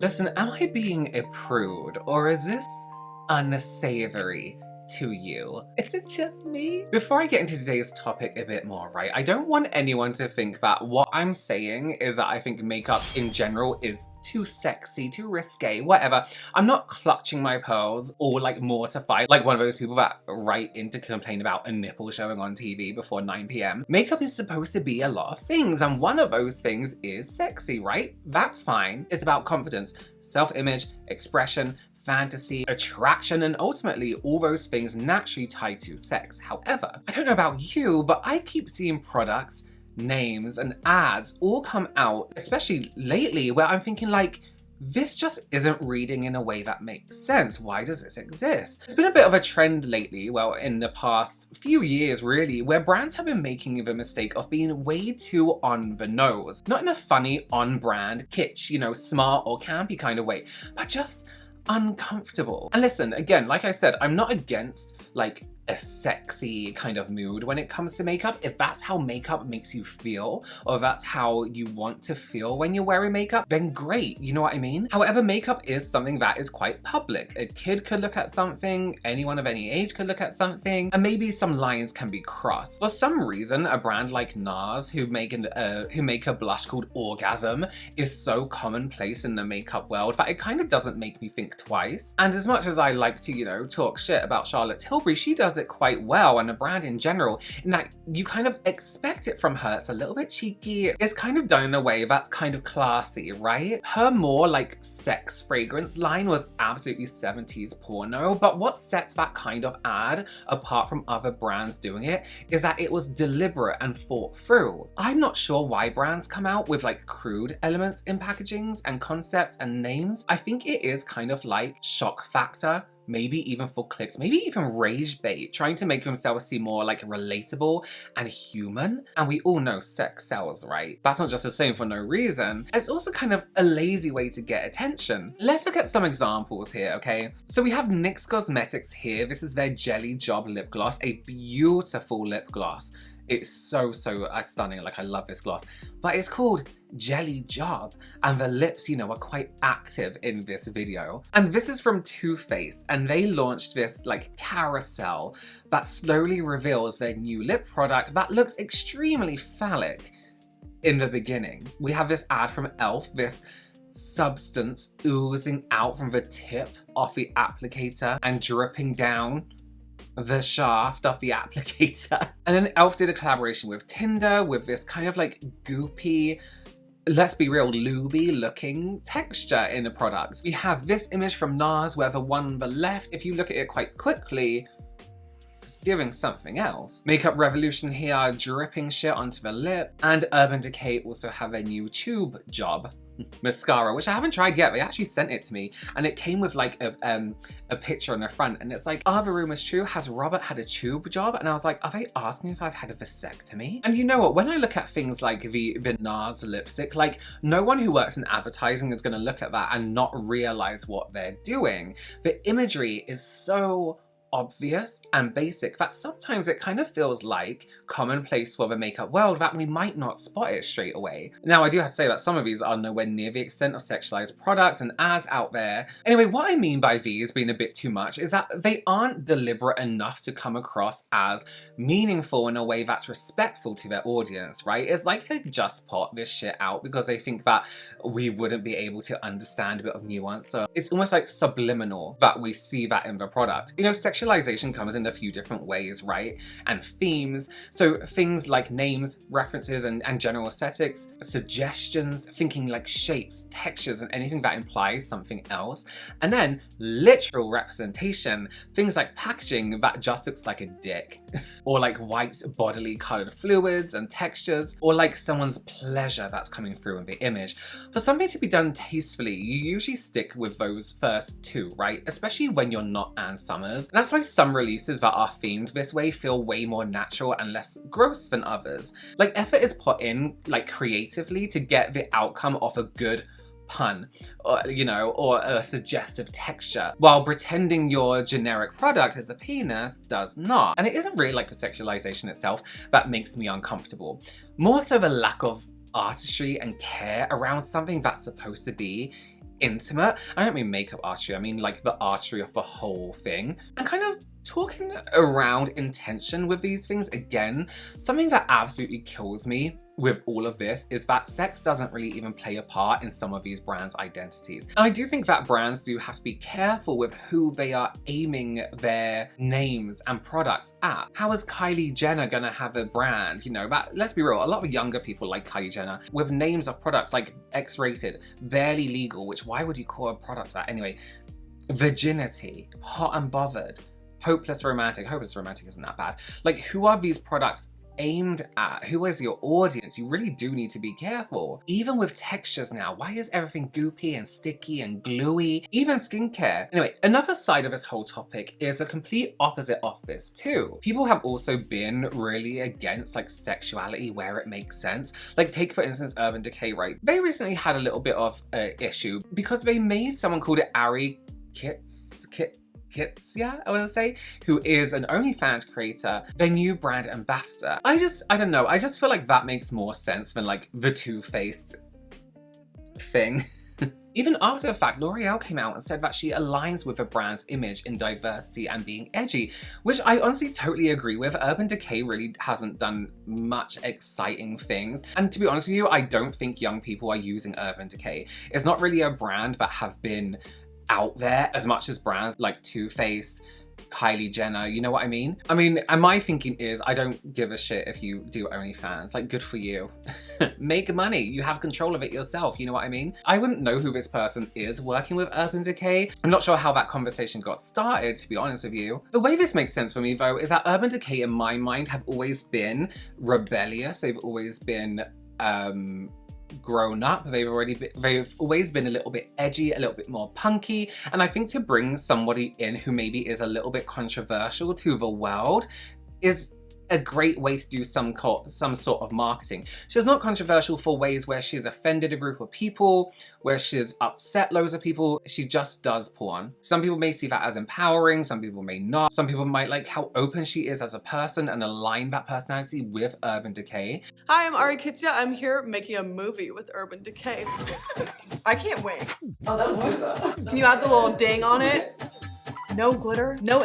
Listen, am I being a prude or is this unsavory to you? Is it just me? Before I get into today's topic a bit more, right, I don't want anyone to think that what I'm saying is that I think makeup in general is too sexy, too risque, whatever. I'm not clutching my pearls or like mortified like one of those people that write in to complain about a nipple showing on TV before 9 p.m. Makeup is supposed to be a lot of things, and one of those things is sexy, right? That's fine. It's about confidence, self-image, expression, fantasy, attraction, and ultimately all those things naturally tied to sex. However, I don't know about you, but I keep seeing products, names, and ads all come out, especially lately, where I'm thinking like, this just isn't reading in a way that makes sense. Why does this exist? It's been a bit of a trend lately, well, in the past few years really, where brands have been making the mistake of being way too on the nose. Not in a funny, on-brand, kitsch, you know, smart or campy kind of way, but just uncomfortable. And listen, again, like I said, I'm not against like a sexy kind of mood when it comes to makeup. If that's how makeup makes you feel, or that's how you want to feel when you're wearing makeup, then great, you know what I mean? However, makeup is something that is quite public. A kid could look at something, anyone of any age could look at something, and maybe some lines can be crossed. For some reason, a brand like NARS, who make a blush called Orgasm, is so commonplace in the makeup world that it kind of doesn't make me think twice. And as much as I like to, you know, talk shit about Charlotte Tilbury, she does it quite well, and the brand in general, in that you kind of expect it from her. It's a little bit cheeky. It's kind of done in a way that's kind of classy, right? Her more like sex fragrance line was absolutely 70s porno, but what sets that kind of ad apart from other brands doing it is that it was deliberate and thought through. I'm not sure why brands come out with like crude elements in packagings and concepts and names. I think it is kind of like shock factor, maybe even for clicks, maybe even rage bait, trying to make themselves seem more like relatable and human. And we all know sex sells, right? That's not just the same for no reason. It's also kind of a lazy way to get attention. Let's look at some examples here, okay? So we have NYX Cosmetics here. This is their Jelly Job lip gloss, a beautiful lip gloss. It's so stunning, like I love this gloss. But it's called Jelly Job, and the lips, you know, are quite active in this video. And this is from Too Faced, and they launched this like carousel that slowly reveals their new lip product that looks extremely phallic in the beginning. We have this ad from e.l.f., this substance oozing out from the tip of the applicator and dripping down the shaft of the applicator. And then e.l.f. did a collaboration with Tinder with this kind of like goopy, let's be real, lubey looking texture in the product. We have this image from NARS where the one on the left, if you look at it quite quickly, it's giving something else. Makeup Revolution here, dripping shit onto the lip. And Urban Decay also have a new Tube Job mascara, which I haven't tried yet. They actually sent it to me, and it came with like a picture on the front, and it's like, are the rumors true? Has Robert had a tube job? And I was like, are they asking if I've had a vasectomy? And you know what, when I look at things like the NARS lipstick, like no one who works in advertising is gonna look at that and not realize what they're doing. The imagery is so obvious and basic that sometimes it kind of feels like commonplace for the makeup world that we might not spot it straight away. Now, I do have to say that some of these are nowhere near the extent of sexualized products and ads out there. Anyway, what I mean by these being a bit too much is that they aren't deliberate enough to come across as meaningful in a way that's respectful to their audience, right? It's like they just put this shit out because they think that we wouldn't be able to understand a bit of nuance. So it's almost like subliminal that we see that in the product. You know, sexualization comes in a few different ways, right? And themes. So things like names, references, and general aesthetics, suggestions, thinking like shapes, textures, and anything that implies something else. And then literal representation, things like packaging that just looks like a dick, or like white bodily colored fluids and textures, or like someone's pleasure that's coming through in the image. For something to be done tastefully, you usually stick with those first two, right? Especially when you're not Ann Summers. And that's why some releases that are themed this way feel way more natural and less gross than others. Like effort is put in, like creatively, to get the outcome of a good pun, or, you know, or a suggestive texture, while pretending your generic product is a penis does not. And it isn't really like the sexualization itself that makes me uncomfortable. More so the lack of artistry and care around something that's supposed to be intimate. I don't mean makeup artistry, I mean like the artistry of the whole thing. And kind of talking around intention with these things, again, something that absolutely kills me with all of this is that sex doesn't really even play a part in some of these brands' identities. And I do think that brands do have to be careful with who they are aiming their names and products at. How is Kylie Jenner gonna have a brand? You know, that, let's be real, a lot of younger people like Kylie Jenner with names of products like X-rated, barely legal, which why would you call a product that? Anyway, virginity, hot and bothered, hopeless romantic. Hopeless romantic isn't that bad. Like, who are these products aimed at? Who is your audience? You really do need to be careful. Even with textures now, why is everything goopy and sticky and gluey? Even skincare. Anyway, another side of this whole topic is a complete opposite of this too. People have also been really against like sexuality where it makes sense. Like take for instance Urban Decay, right? They recently had a little bit of an issue because they made someone called it Ari Kits, yeah, I want to say, who is an OnlyFans creator, their new brand ambassador. I don't know, I just feel like that makes more sense than like the two-faced thing. Even after the fact, L'Oreal came out and said that she aligns with the brand's image in diversity and being edgy, which I honestly totally agree with. Urban Decay really hasn't done much exciting things. And to be honest with you, I don't think young people are using Urban Decay. It's not really a brand that have been out there as much as brands like Too Faced, Kylie Jenner, you know what I mean? I mean, and my thinking is I don't give a shit if you do OnlyFans, like good for you. Make money, you have control of it yourself, you know what I mean? I wouldn't know who this person is working with Urban Decay. I'm not sure how that conversation got started, to be honest with you. The way this makes sense for me though is that Urban Decay in my mind have always been rebellious, they've always been grown up, they've always been a little bit edgy, a little bit more punky, and I think to bring somebody in who maybe is a little bit controversial to the world is a great way to do some sort of marketing. She's not controversial for ways where she's offended a group of people, where she's upset loads of people. She just does porn. Some people may see that as empowering, some people may not. Some people might like how open she is as a person and align that personality with Urban Decay. Hi, I'm Ari Kitsia. I'm here making a movie with Urban Decay. I can't wait. Oh, that was good though. Can you add the little ding on it? No glitter, no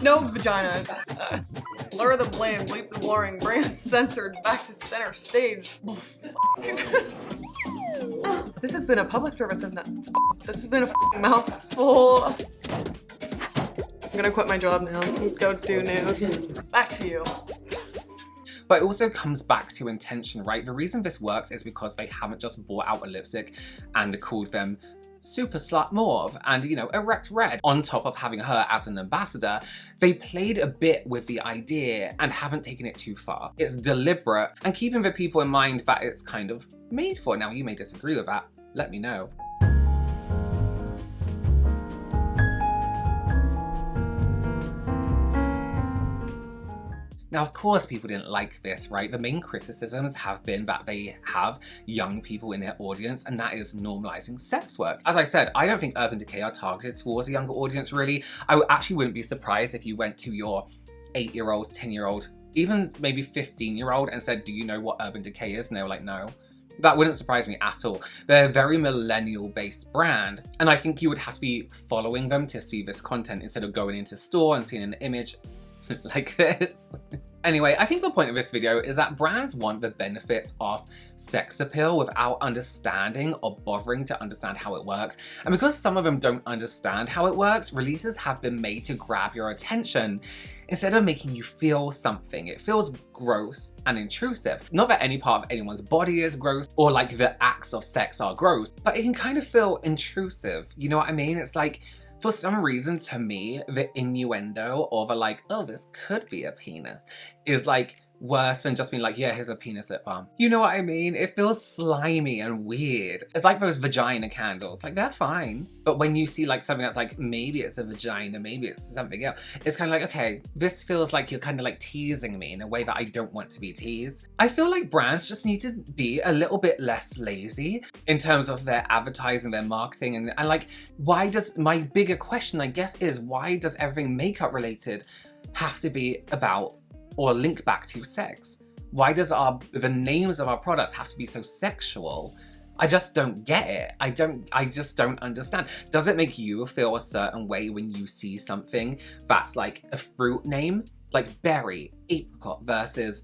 no vagina. Blur the blame, bleep the blurring, brand censored, back to center stage. This has been a public service announcement. This has been a mouthful. I'm gonna quit my job now. Go do news. Back to you. But it also comes back to intention, right? The reason this works is because they haven't just bought out a lipstick and called them Super Slut Mauve and, you know, Erect Red. On top of having her as an ambassador, they played a bit with the idea and haven't taken it too far. It's deliberate and keeping the people in mind that it's kind of made for. Now, you may disagree with that. Let me know. Now, of course, people didn't like this, right? The main criticisms have been that they have young people in their audience, and that is normalizing sex work. As I said, I don't think Urban Decay are targeted towards a younger audience, really. I actually wouldn't be surprised if you went to your 8-year-old, 10-year-old, even maybe 15-year-old and said, do you know what Urban Decay is? And they were like, no. That wouldn't surprise me at all. They're a very millennial-based brand, and I think you would have to be following them to see this content instead of going into store and seeing an image like this. Anyway, I think the point of this video is that brands want the benefits of sex appeal without understanding or bothering to understand how it works. And because some of them don't understand how it works, releases have been made to grab your attention instead of making you feel something. It feels gross and intrusive. Not that any part of anyone's body is gross or like the acts of sex are gross, but it can kind of feel intrusive. You know what I mean? It's like, for some reason, to me, the innuendo or the like, oh, this could be a penis, is like worse than just being like, yeah, here's a penis lip balm. You know what I mean? It feels slimy and weird. It's like those vagina candles, like they're fine. But when you see like something that's like, maybe it's a vagina, maybe it's something else, it's kind of like, okay, this feels like you're kind of like teasing me in a way that I don't want to be teased. I feel like brands just need to be a little bit less lazy in terms of their advertising, their marketing, and like, why does, my bigger question, I guess, is why does everything makeup related have to be about or link back to sex? Why does the names of our products have to be so sexual? I just don't get it. I just don't understand. Does it make you feel a certain way when you see something that's like a fruit name? Like berry, apricot versus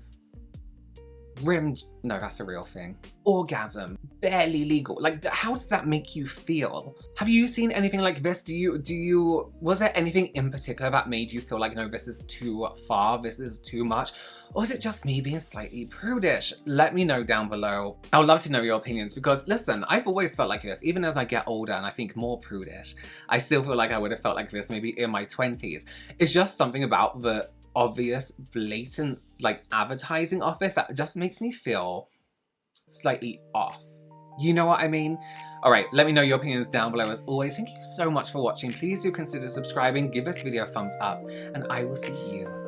no, that's a real thing. Orgasm, barely legal. Like, how does that make you feel? Have you seen anything like this? Was there anything in particular that made you feel like, no, this is too far, this is too much? Or is it just me being slightly prudish? Let me know down below. I would love to know your opinions because listen, I've always felt like this, even as I get older and I think more prudish. I still feel like I would have felt like this maybe in my 20s. It's just something about the obvious, blatant, like advertising of this that just makes me feel slightly off. You know what I mean? All right, let me know your opinions down below. As always, thank you so much for watching. Please do consider subscribing, give this video a thumbs up, and I will see you